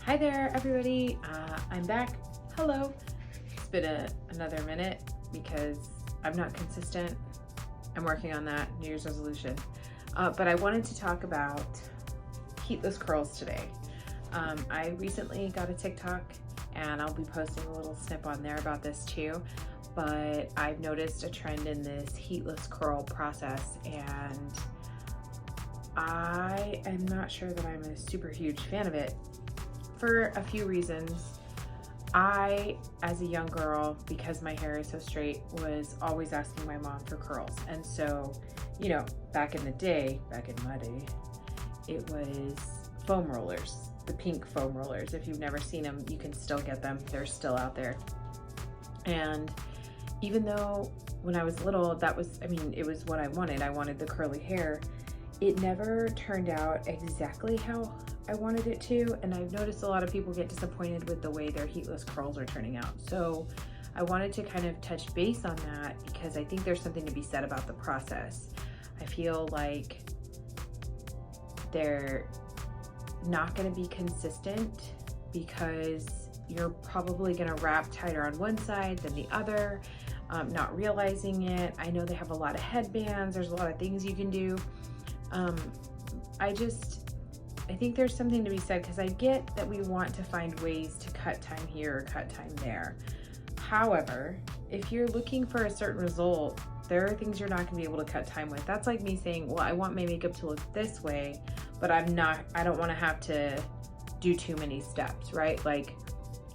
Hi there, everybody. I'm back. Hello. It's been another minute because I'm not consistent. I'm working on that New Year's resolution. But I wanted to talk about heatless curls today. I recently got a TikTok and I'll be posting a little snip on there about this too. But I've noticed a trend in this heatless curl process and I am not sure that I'm a super huge fan of it for a few reasons. I, as a young girl, because my hair is so straight, was always asking my mom for curls. And so, you know, back in my day, it was foam rollers, the pink foam rollers. If you've never seen them, you can still get them. They're still out there. And even though when I was little, it was what I wanted. I wanted the curly hair. It never turned out exactly how I wanted it to, and I've noticed a lot of people get disappointed with the way their heatless curls are turning out. So I wanted to kind of touch base on that because I think there's something to be said about the process. I feel like they're not going to be consistent because you're probably going to wrap tighter on one side than the other, not realizing it. I know they have a lot of headbands. There's a lot of things you can do. I think there's something to be said because I get that we want to find ways to cut time here or cut time there. However, if you're looking for a certain result, there are things you're not going to be able to cut time with. That's like me saying, well, I want my makeup to look this way, but I don't want to have to do too many steps, right? Like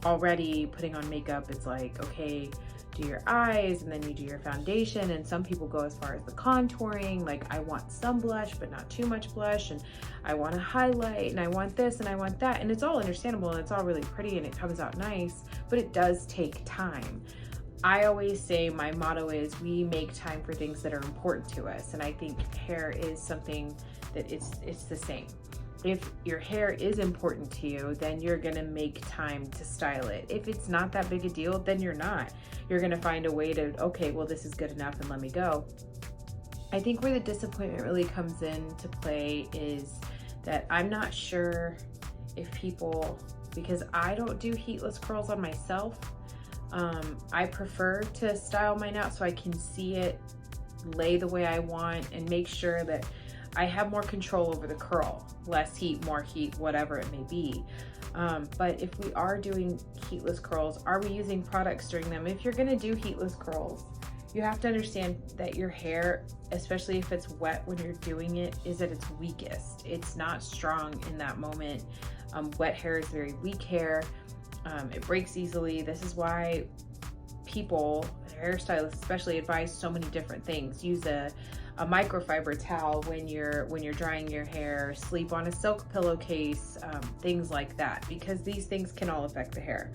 already putting on makeup, it's like, okay, do your eyes and then you do your foundation, and some people go as far as the contouring, like I want some blush but not too much blush, and I want to highlight, and I want this and I want that, and it's all understandable and it's all really pretty and it comes out nice, but it does take time. I always say my motto is we make time for things that are important to us, and I think hair is something that it's the same. If your hair is important to you, then you're gonna make time to style it. If it's not that big a deal, then you're not. You're gonna find a way to, okay, well, this is good enough and let me go. I think where the disappointment really comes into play is that I'm not sure if people, because I don't do heatless curls on myself, I prefer to style mine out so I can see it lay the way I want and make sure that I have more control over the curl, less heat, more heat, whatever it may be. But if we are doing heatless curls, are we using products during them? If you're gonna do heatless curls, you have to understand that your hair, especially if it's wet when you're doing it, is at its weakest. It's not strong in that moment. Wet hair is very weak hair. It breaks easily. This is why people, hairstylists especially, advise so many different things. Use a microfiber towel when you're drying your hair, sleep on a silk pillowcase, things like that, because these things can all affect the hair.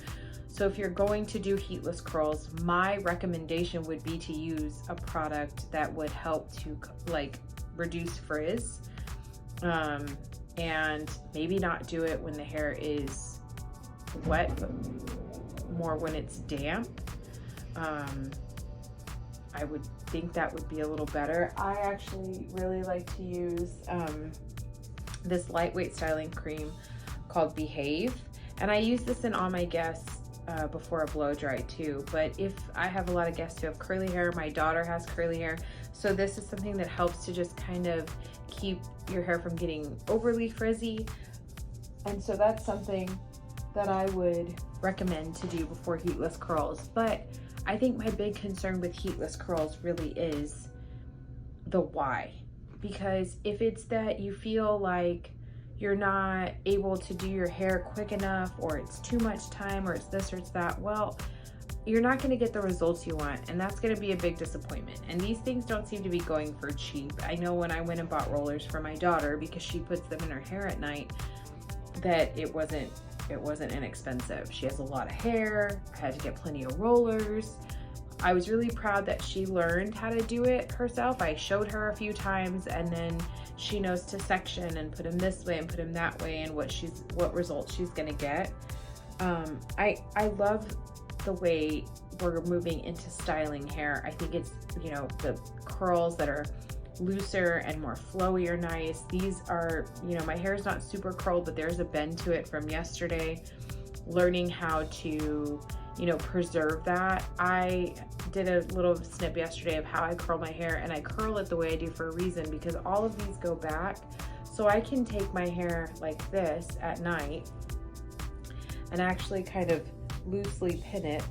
So if you're going to do heatless curls, my recommendation would be to use a product that would help to like reduce frizz, and maybe not do it when the hair is wet, but more when it's damp. I would think that would be a little better. I actually really like to use this lightweight styling cream called Behave, and I use this in all my guests before a blow dry too. But if I have a lot of guests who have curly hair, my daughter has curly hair, so this is something that helps to just kind of keep your hair from getting overly frizzy, and so that's something that I would recommend to do before heatless curls. But I think my big concern with heatless curls really is the why. Because if it's that you feel like you're not able to do your hair quick enough, or it's too much time, or it's this or it's that, well, you're not going to get the results you want, and that's going to be a big disappointment. And these things don't seem to be going for cheap. I know when I went and bought rollers for my daughter, because she puts them in her hair at night, that it wasn't inexpensive. She has a lot of hair. I had to get plenty of rollers. I was really proud that she learned how to do it herself. I showed her a few times, and then she knows to section and put them this way and put them that way, and what results she's gonna get. I love the way we're moving into styling hair. I think it's, you know, the curls that are looser and more flowy are nice. These are, you know, my hair is not super curled, but there's a bend to it from yesterday. Learning how to, you know, preserve that. I did a little snip yesterday of how I curl my hair, and I curl it the way I do for a reason, because all of these go back. So I can take my hair like this at night and actually kind of loosely pin it.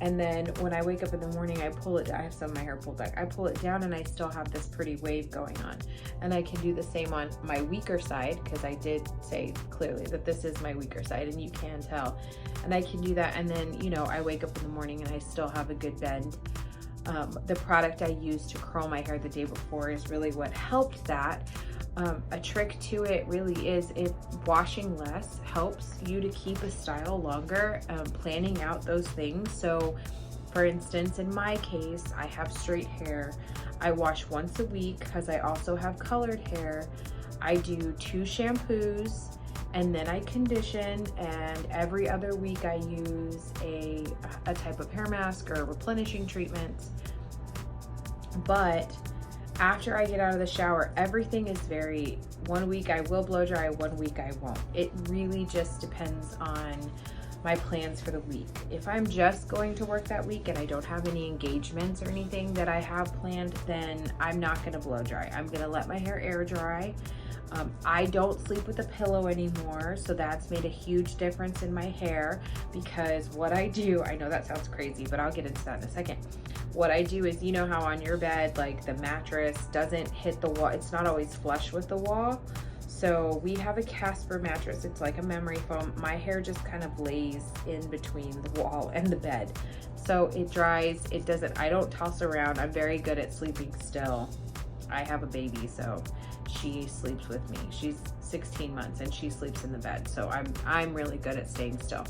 And then when I wake up in the morning, I pull it. I have some of my hair pulled back. I pull it down and I still have this pretty wave going on. And I can do the same on my weaker side, because I did say clearly that this is my weaker side, and you can tell. And I can do that. And then, you know, I wake up in the morning and I still have a good bend. The product I used to curl my hair the day before is really what helped that. A trick to it really is washing less helps you to keep a style longer, planning out those things. So for instance, in my case, I have straight hair. I wash once a week because I also have colored hair. I do 2 shampoos, and then I condition, and every other week I use a type of hair mask or replenishing treatment. But after I get out of the shower, everything is very, one week I will blow dry, one week I won't. It really just depends on my plans for the week. If I'm just going to work that week and I don't have any engagements or anything that I have planned, then I'm not gonna blow dry. I'm gonna let my hair air dry. I don't sleep with a pillow anymore, so that's made a huge difference in my hair, because what I do, I know that sounds crazy, but I'll get into that in a second. What I do is, you know how on your bed, like the mattress doesn't hit the wall, it's not always flush with the wall. So we have a Casper mattress, it's like a memory foam. My hair just kind of lays in between the wall and the bed. So it dries, it doesn't, I don't toss around. I'm very good at sleeping still. I have a baby, so she sleeps with me. She's 16 months and she sleeps in the bed. So I'm really good at staying still.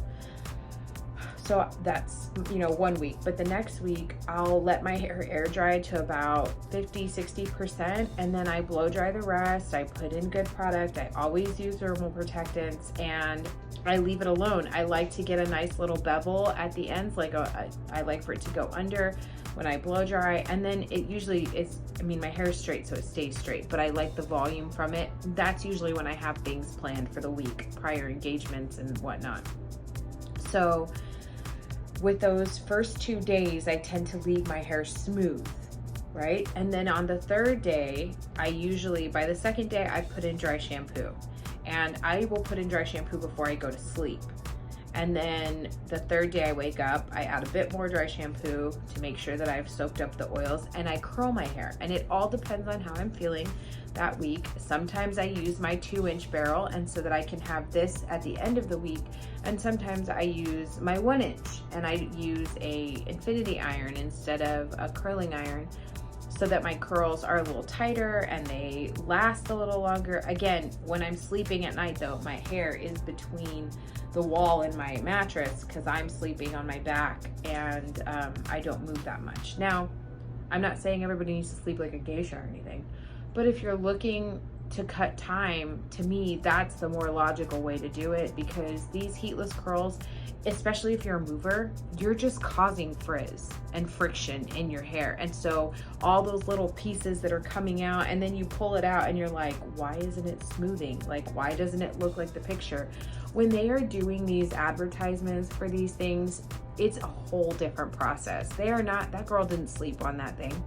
So that's, you know, 1 week, but the next week I'll let my hair air dry to about 50–60%, and then I blow dry the rest. I put in good product. I always use thermal protectants, and I leave it alone. I like to get a nice little bevel at the ends, like I like for it to go under when I blow dry, and then it usually is, I mean, my hair is straight, so it stays straight, but I like the volume from it. That's usually when I have things planned for the week, prior engagements and whatnot. So with those first 2 days, I tend to leave my hair smooth, right? And then on the 3rd day, I usually, by the 2nd day, I put in dry shampoo. And I will put in dry shampoo before I go to sleep. And then the 3rd day I wake up, I add a bit more dry shampoo to make sure that I've soaked up the oils, and I curl my hair. And it all depends on how I'm feeling that week. Sometimes I use my 2-inch barrel, and so that I can have this at the end of the week. And sometimes I use my 1-inch, and I use a infinity iron instead of a curling iron, so that my curls are a little tighter and they last a little longer. Again, when I'm sleeping at night though, my hair is between the wall and my mattress because I'm sleeping on my back, and I don't move that much. Now, I'm not saying everybody needs to sleep like a geisha or anything, but if you're looking to cut time, to me, that's the more logical way to do it, because these heatless curls, especially if you're a mover, you're just causing frizz and friction in your hair. And so all those little pieces that are coming out, and then you pull it out and you're like, why isn't it smoothing? Like, why doesn't it look like the picture? When they are doing these advertisements for these things, it's a whole different process. They are not, that girl didn't sleep on that thing.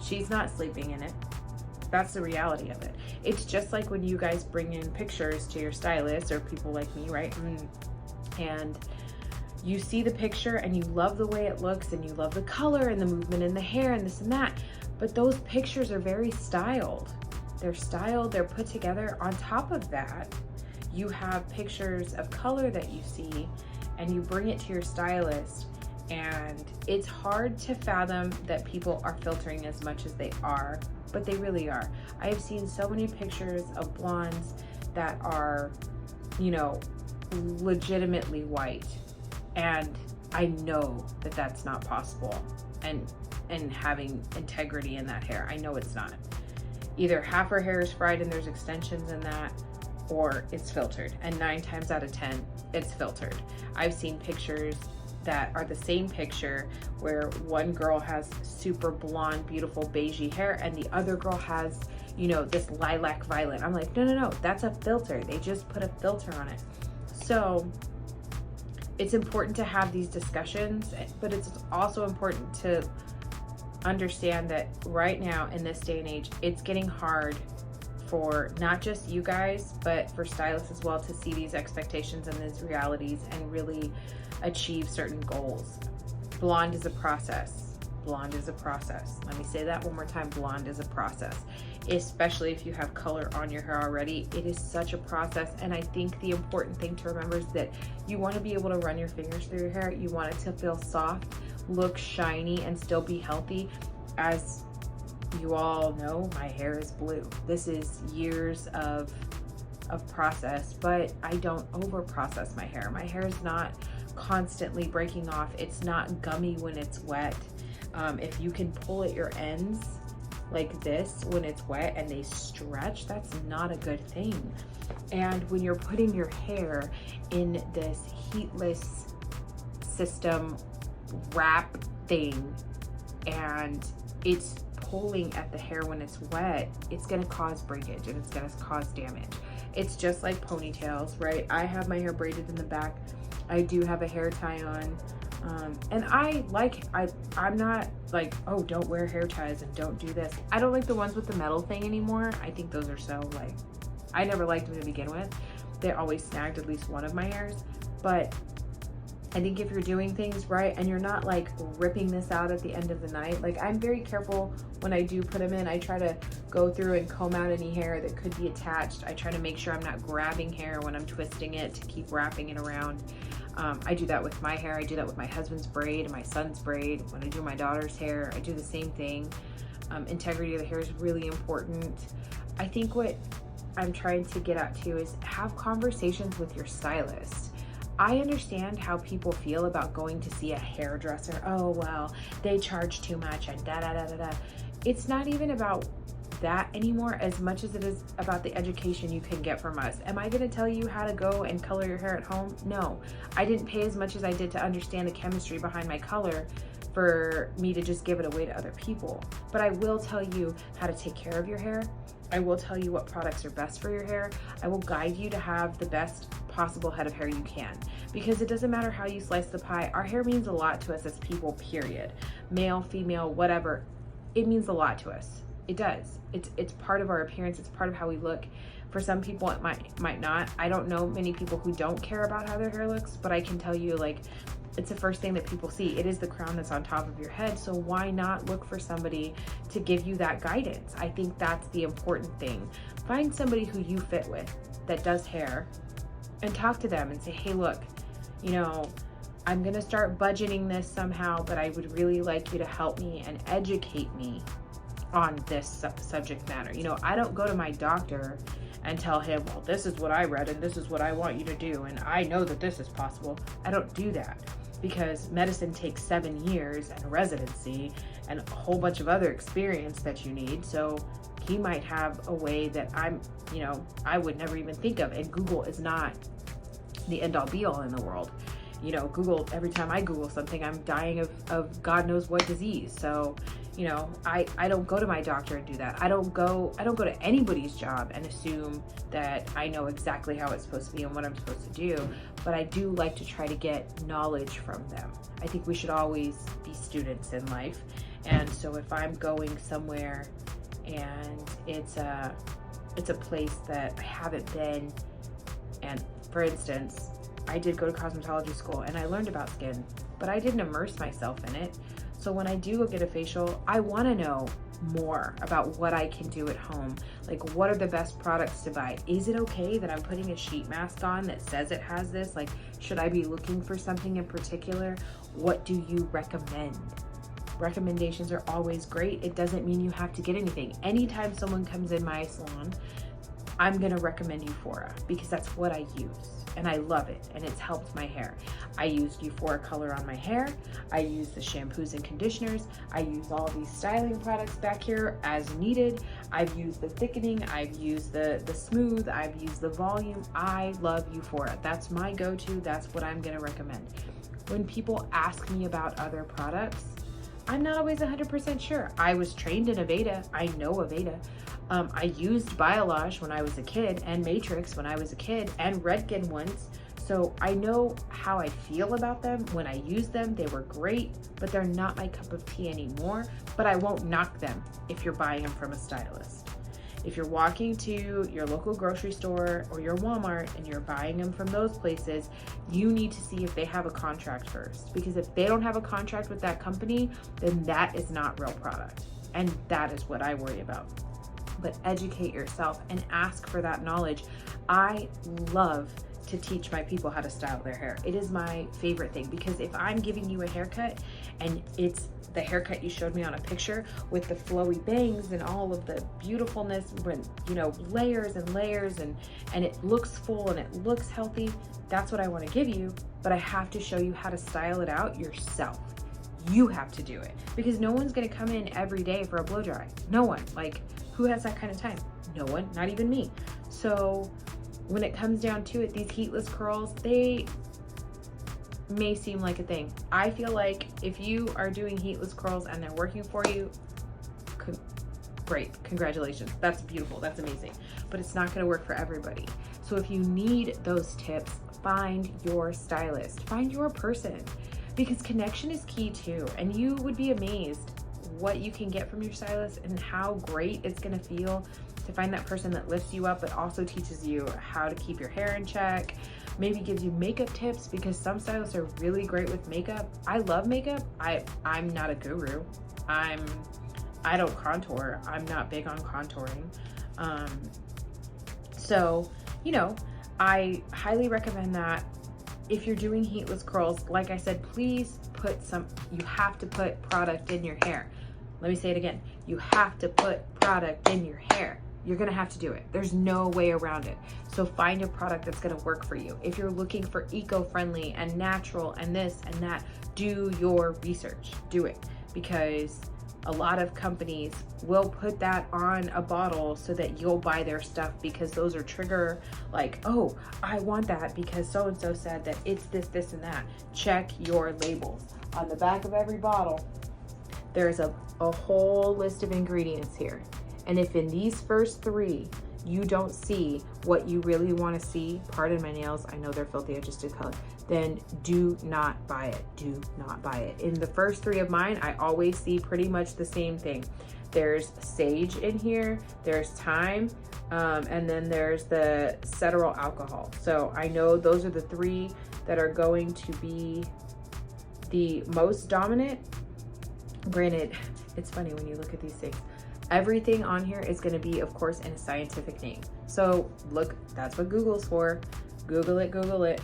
She's not sleeping in it. That's the reality of it. It's just like when you guys bring in pictures to your stylist or people like me, right? And you see the picture and you love the way it looks and you love the color and the movement in the hair and this and that. But those pictures are very styled. They're styled, they're put together. On top of that, you have pictures of color that you see and you bring it to your stylist, and it's hard to fathom that people are filtering as much as they are, but they really are. I have seen so many pictures of blondes that are, you know, legitimately white, and I know that that's not possible, and having integrity in that hair. I know it's not. Either half her hair is fried and there's extensions in that, or it's filtered, and 9 times out of 10 it's filtered. I've seen pictures that are the same picture, where one girl has super blonde, beautiful beigey hair and the other girl has, you know, this lilac violet. I'm like, no, that's a filter. They just put a filter on it. So it's important to have these discussions, but it's also important to understand that right now in this day and age, it's getting hard for not just you guys, but for stylists as well, to see these expectations and these realities and really achieve certain goals. Blonde is a process. Blonde is a process. Let me say that one more time. Blonde is a process, especially if you have color on your hair already. It is such a process. And I think the important thing to remember is that you want to be able to run your fingers through your hair. You want it to feel soft, look shiny, and still be healthy. As you all know, my hair is blue. This is years of process, but I don't over process my hair. My hair is not constantly breaking off. It's not gummy when it's wet. If you can pull at your ends like this when it's wet and they stretch, that's not a good thing. And when you're putting your hair in this heatless system wrap thing and it's pulling at the hair when it's wet, it's going to cause breakage and it's going to cause damage. It's just like ponytails, right? I have my hair braided in the back. I do have a hair tie on. And I'm not like, oh, don't wear hair ties and don't do this. I don't like the ones with the metal thing anymore. I think those are so like, I never liked them to begin with. They always snagged at least one of my hairs. But I think if you're doing things right and you're not like ripping this out at the end of the night, like I'm very careful when I do put them in. I try to go through and comb out any hair that could be attached. I try to make sure I'm not grabbing hair when I'm twisting it to keep wrapping it around. I do that with my hair. I do that with my husband's braid and my son's braid. When I do my daughter's hair, I do the same thing. Integrity of the hair is really important. I think what I'm trying to get at too is have conversations with your stylist. I understand how people feel about going to see a hairdresser. Oh, well, they charge too much and da da da da da. It's not even about that anymore as much as it is about the education you can get from us. Am I going to tell you how to go and color your hair at home? No, I didn't pay as much as I did to understand the chemistry behind my color for me to just give it away to other people. But I will tell you how to take care of your hair. I will tell you what products are best for your hair. I will guide you to have the best possible head of hair you can, because it doesn't matter how you slice the pie. Our hair means a lot to us as people, period. Male, female, whatever. It means a lot to us. It does. It's part of our appearance. It's part of how we look. For some people, it might not. I don't know many people who don't care about how their hair looks, but I can tell you, like, it's the first thing that people see. It is the crown that's on top of your head. So why not look for somebody to give you that guidance? I think that's the important thing. Find somebody who you fit with that does hair and talk to them and say, hey, look, you know, I'm going to start budgeting this somehow, but I would really like you to help me and educate me on this subject matter. You know, I don't go to my doctor and tell him, well, this is what I read and this is what I want you to do, and I know that this is possible. I don't do that, because medicine takes 7 years and residency and a whole bunch of other experience that you need. So he might have a way that I would never even think of. And Google is not the end all be all in the world. You know, Google, every time I Google something, I'm dying of God knows what disease. So, you know, I don't go to my doctor and do that. I don't go to anybody's job and assume that I know exactly how it's supposed to be and what I'm supposed to do. But I do like to try to get knowledge from them. I think we should always be students in life. And so if I'm going somewhere and it's a place that I haven't been, and for instance, I did go to cosmetology school and I learned about skin, but I didn't immerse myself in it. So when I do go get a facial, I want to know more about what I can do at home. Like, what are the best products to buy? Is it okay that I'm putting a sheet mask on that says it has this? Like, should I be looking for something in particular? What do you recommend? Recommendations are always great. It doesn't mean you have to get anything. Anytime someone comes in my salon, I'm going to recommend Euphoria because that's what I use. And I love it, and it's helped my hair. I used Euphoria color on my hair. I use the shampoos and conditioners. I use all these styling products back here as needed. I've used the thickening. I've used the smooth. I've used the volume. I love Euphoria. That's my go-to. That's what I'm gonna recommend. when people ask me about other products, I'm not always 100% sure. I was trained in Aveda. I know Aveda. I used Biolage when I was a kid, and Matrix when I was a kid, and Redken once. So I know how I feel about them. When I use them, they were great, but they're not my cup of tea anymore. But I won't knock them if you're buying them from a stylist. If you're walking to your local grocery store or your Walmart and you're buying them from those places, you need to see if they have a contract first. Because if they don't have a contract with that company, then that is not real product. And that is what I worry about. But educate yourself and ask for that knowledge. I love to teach my people how to style their hair. It is my favorite thing, because if I'm giving you a haircut and it's the haircut you showed me on a picture with the flowy bangs and all of the beautifulness, when, you know, layers and layers, and it looks full and it looks healthy, that's what I want to give you. But I have to show you how to style it out yourself. You have to do it, because no one's going to come in every day for a blow dry. No one. Like, who has that kind of time? No one, not even me. So when it comes down to it, these heatless curls, they may seem like a thing. I feel like if you are doing heatless curls and they're working for you, great, congratulations. That's beautiful, that's amazing. But it's not gonna work for everybody. So if you need those tips, find your stylist, find your person, because connection is key too. And you would be amazed what you can get from your stylist and how great it's gonna feel to find that person that lifts you up, but also teaches you how to keep your hair in check, maybe gives you makeup tips, because some stylists are really great with makeup. I love makeup. I'm not a guru. I don't contour. I'm not big on contouring. So, you know, I highly recommend that. If you're doing heatless curls, like I said, please you have to put product in your hair. Let me say it again. You have to put product in your hair. You're gonna have to do it. There's no way around it. So find a product that's gonna work for you. If you're looking for eco-friendly and natural and this and that, do your research, do it. Because a lot of companies will put that on a bottle so that you'll buy their stuff, because those are trigger, like, oh, I want that because so-and-so said that it's this, this, and that. Check your labels. On the back of every bottle, there's a whole list of ingredients here. And if in these first three, you don't see what you really want to see, pardon my nails, I know they're filthy, I just did color, then do not buy it. Do not buy it. In the first three of mine, I always see pretty much the same thing. There's sage in here, there's thyme, and then there's the cetyl alcohol. So I know those are the three that are going to be the most dominant. Granted, it's funny when you look at these things. Everything on here is going to be, of course, in a scientific name. So look, that's what Google's for. Google it,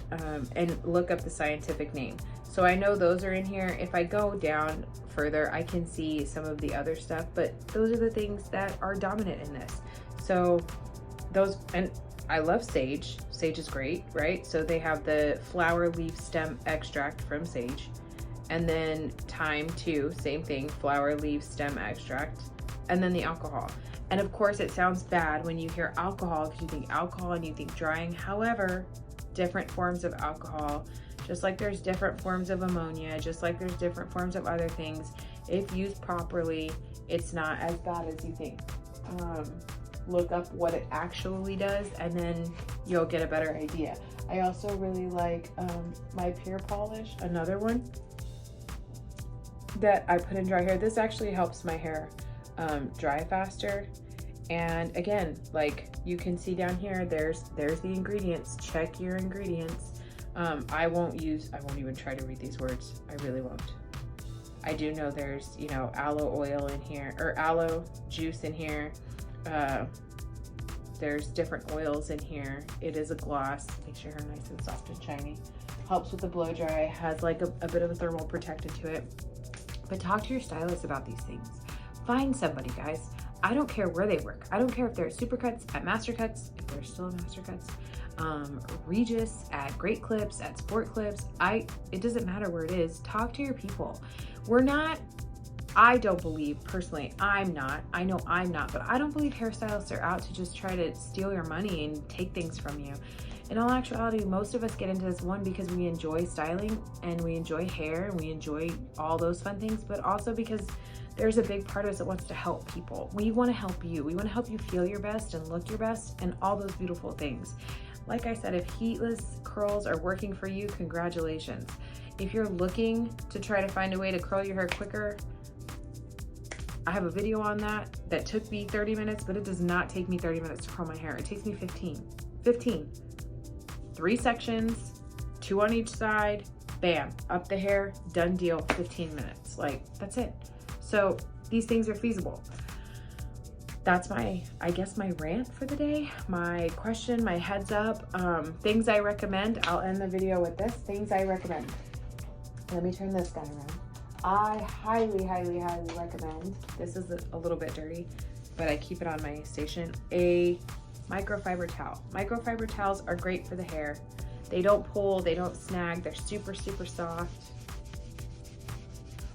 and look up the scientific name. So I know those are in here. If I go down further, I can see some of the other stuff, but those are the things that are dominant in this. So those, and I love sage. Sage is great, right? So they have the flower leaf stem extract from sage, and then thyme too, same thing, flower leaf stem extract, and then the alcohol. And of course it sounds bad when you hear alcohol, because you think alcohol and you think drying. However, different forms of alcohol, just like there's different forms of ammonia, just like there's different forms of other things, if used properly, it's not as bad as you think. Look up what it actually does, and then you'll get a better idea. I also really like my Pure Polish, another one that I put in dry hair. This actually helps my hair dry faster. And again, like you can see down here, there's the ingredients. Check your ingredients. I won't even try to read these words. I really won't. I do know there's, you know, aloe oil in here, or aloe juice in here. There's different oils in here. It is a gloss, makes your hair nice and soft and shiny. Helps with the blow dry, has like a bit of a thermal protectant to it. But talk to your stylist about these things. Find somebody, guys. I don't care where they work. I don't care if they're at Supercuts, at Master Cuts, if they're still at Master Cuts, Regis, at Great Clips, at Sport Clips. It doesn't matter where it is. Talk to your people. We're not I don't believe, personally, I know I'm not, but I don't believe hairstylists are out to just try to steal your money and take things from you. In all actuality, most of us get into this, one, because we enjoy styling and we enjoy hair and we enjoy all those fun things, but also because there's a big part of us that wants to help people. We want to help you. We want to help you feel your best and look your best and all those beautiful things. Like I said, if heatless curls are working for you, congratulations. If you're looking to try to find a way to curl your hair quicker, I have a video on that took me 30 minutes, but it does not take me 30 minutes to curl my hair. It takes me 15. 3 sections, 2 on each side, bam, up the hair, done deal, 15 minutes. Like, that's it. So these things are feasible. That's my, I guess, my rant for the day, my question, my heads up, things I recommend. I'll end the video with this, things I recommend. Let me turn this guy around. I highly, highly, highly recommend, this is a little bit dirty, but I keep it on my station, a microfiber towel. Microfiber towels are great for the hair. They don't pull, they don't snag, they're super, super soft.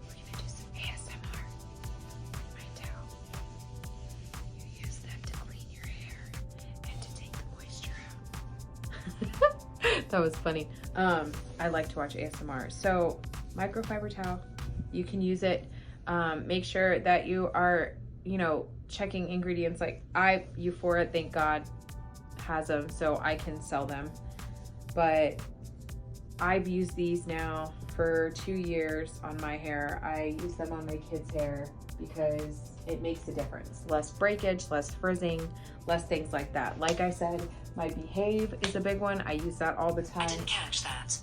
We're gonna do some ASMR. My towel. You use them to clean your hair and to take the moisture out. That was funny. I like to watch ASMR. So microfiber towel, you can use it. Make sure that you are, checking ingredients. Like Euphoria, thank God, has them, so I can sell them. But I've used these now for 2 years on my hair. I use them on my kids' hair because it makes a difference. Less breakage, less frizzing, less things like that. Like I said, my Behave is a big one. I use that all the time. I didn't catch that.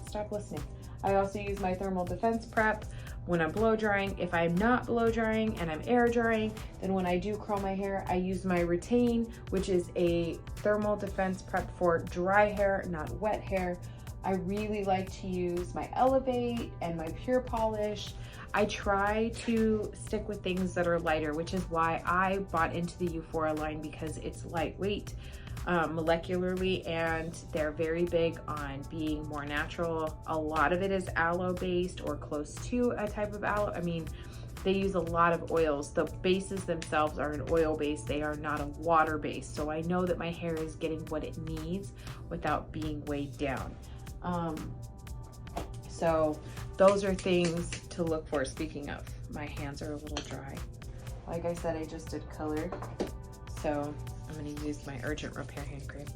Stop listening. I also use my Thermal Defense Prep when I'm blow drying. If I'm not blow drying and I'm air drying, then when I do curl my hair, I use my Retain, which is a thermal defense prep for dry hair, not wet hair. I really like to use my Elevate and my Pure Polish. I try to stick with things that are lighter, which is why I bought into the Euphoria line, because it's lightweight molecularly, and they're very big on being more natural. A lot of it is aloe based or close to a type of aloe. I mean, they use a lot of oils. The bases themselves are an oil base. They are not a water base. So I know that my hair is getting what it needs without being weighed down. So those are things to look for. Speaking of, my hands are a little dry. Like I said, I just did color. So I'm going to use my Urgent Repair hand cream.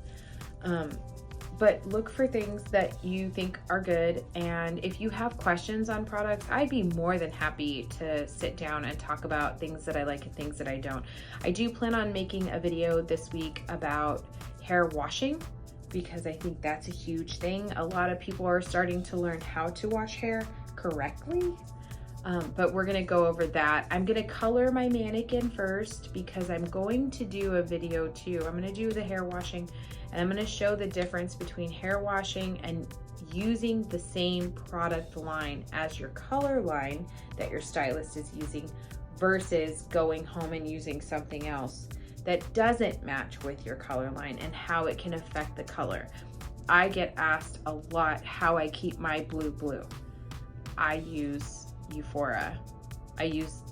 But look for things that you think are good. And if you have questions on products, I'd be more than happy to sit down and talk about things that I like and things that I don't. I do plan on making a video this week about hair washing, because I think that's a huge thing. A lot of people are starting to learn how to wash hair correctly. But we're gonna go over that. I'm gonna color my mannequin first, because I'm going to do a video too. I'm gonna do the hair washing, and I'm gonna show the difference between hair washing and using the same product line as your color line that your stylist is using, versus going home and using something else that doesn't match with your color line, and how it can affect the color. I get asked a lot how I keep my blue. I use Euphoria. I use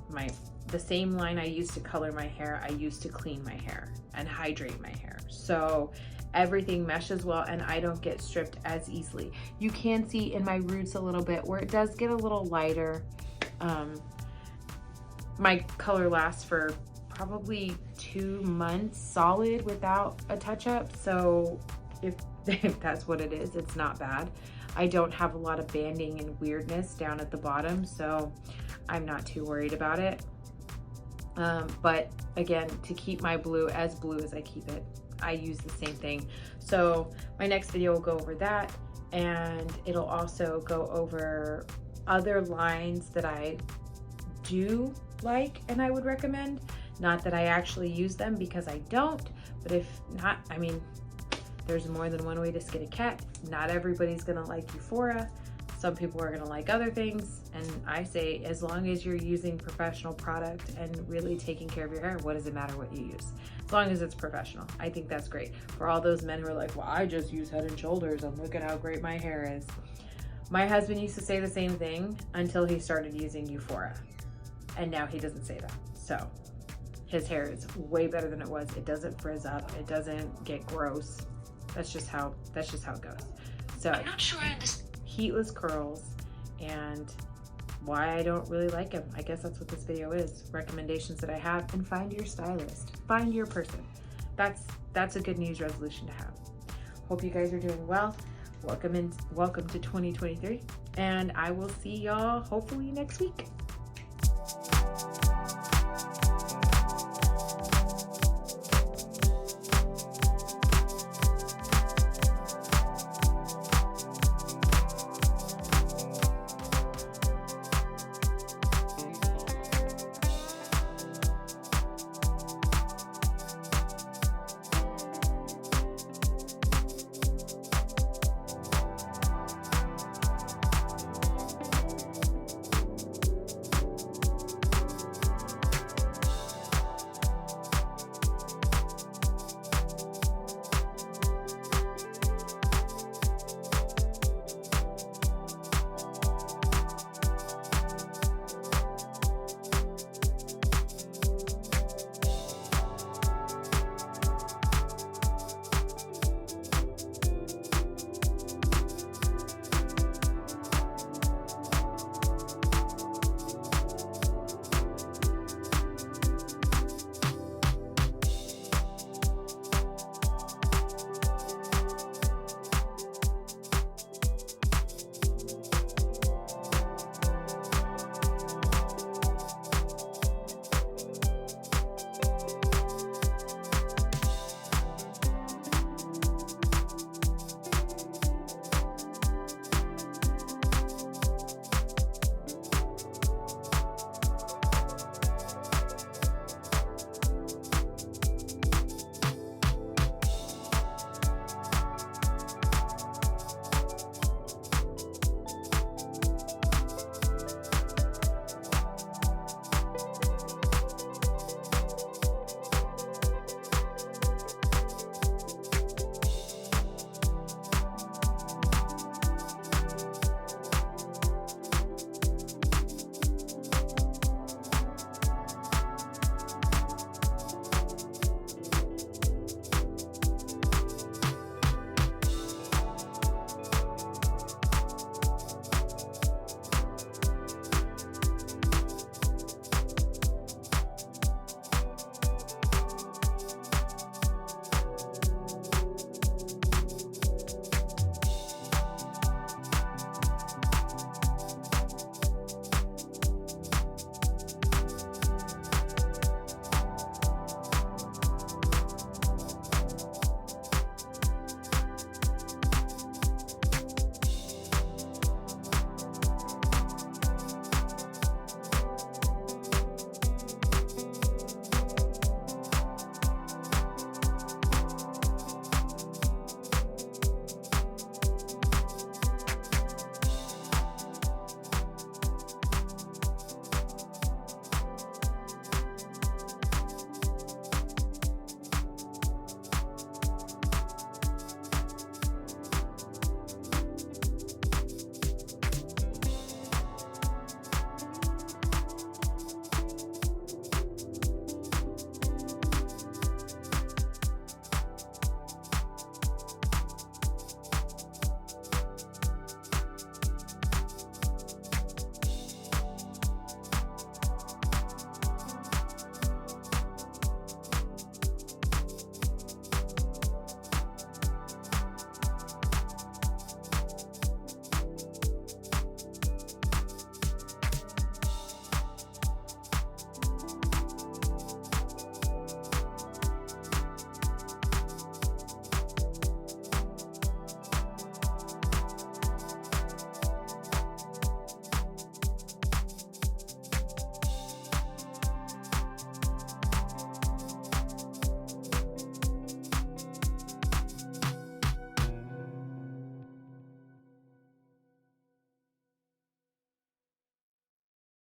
the same line I use to color my hair, I use to clean my hair and hydrate my hair. So everything meshes well, and I don't get stripped as easily. You can see in my roots a little bit where it does get a little lighter. My color lasts for probably 2 months solid without a touch-up. So if that's what it is, it's not bad. I don't have a lot of banding and weirdness down at the bottom, so I'm not too worried about it. But again, to keep my blue as I keep it, I use the same thing. So my next video will go over that, and it'll also go over other lines that I do like and I would recommend. Not that I actually use them, because I don't, but if not, I mean, there's more than one way to skin a cat. Not everybody's gonna like Euphoria. Some people are gonna like other things. And I say, as long as you're using professional product and really taking care of your hair, what does it matter what you use? As long as it's professional, I think that's great. For all those men who are like, well, I just use Head and Shoulders and look at how great my hair is. My husband used to say the same thing until he started using Euphoria. And now he doesn't say that. So his hair is way better than it was. It doesn't frizz up. It doesn't get gross. That's just how it goes. So I'm not sure I understand. Heatless curls and why I don't really like them. I guess that's what this video is. Recommendations that I have, and find your stylist. Find your person. That's a good news resolution to have. Hope you guys are doing well. Welcome to 2023, and I will see y'all hopefully next week.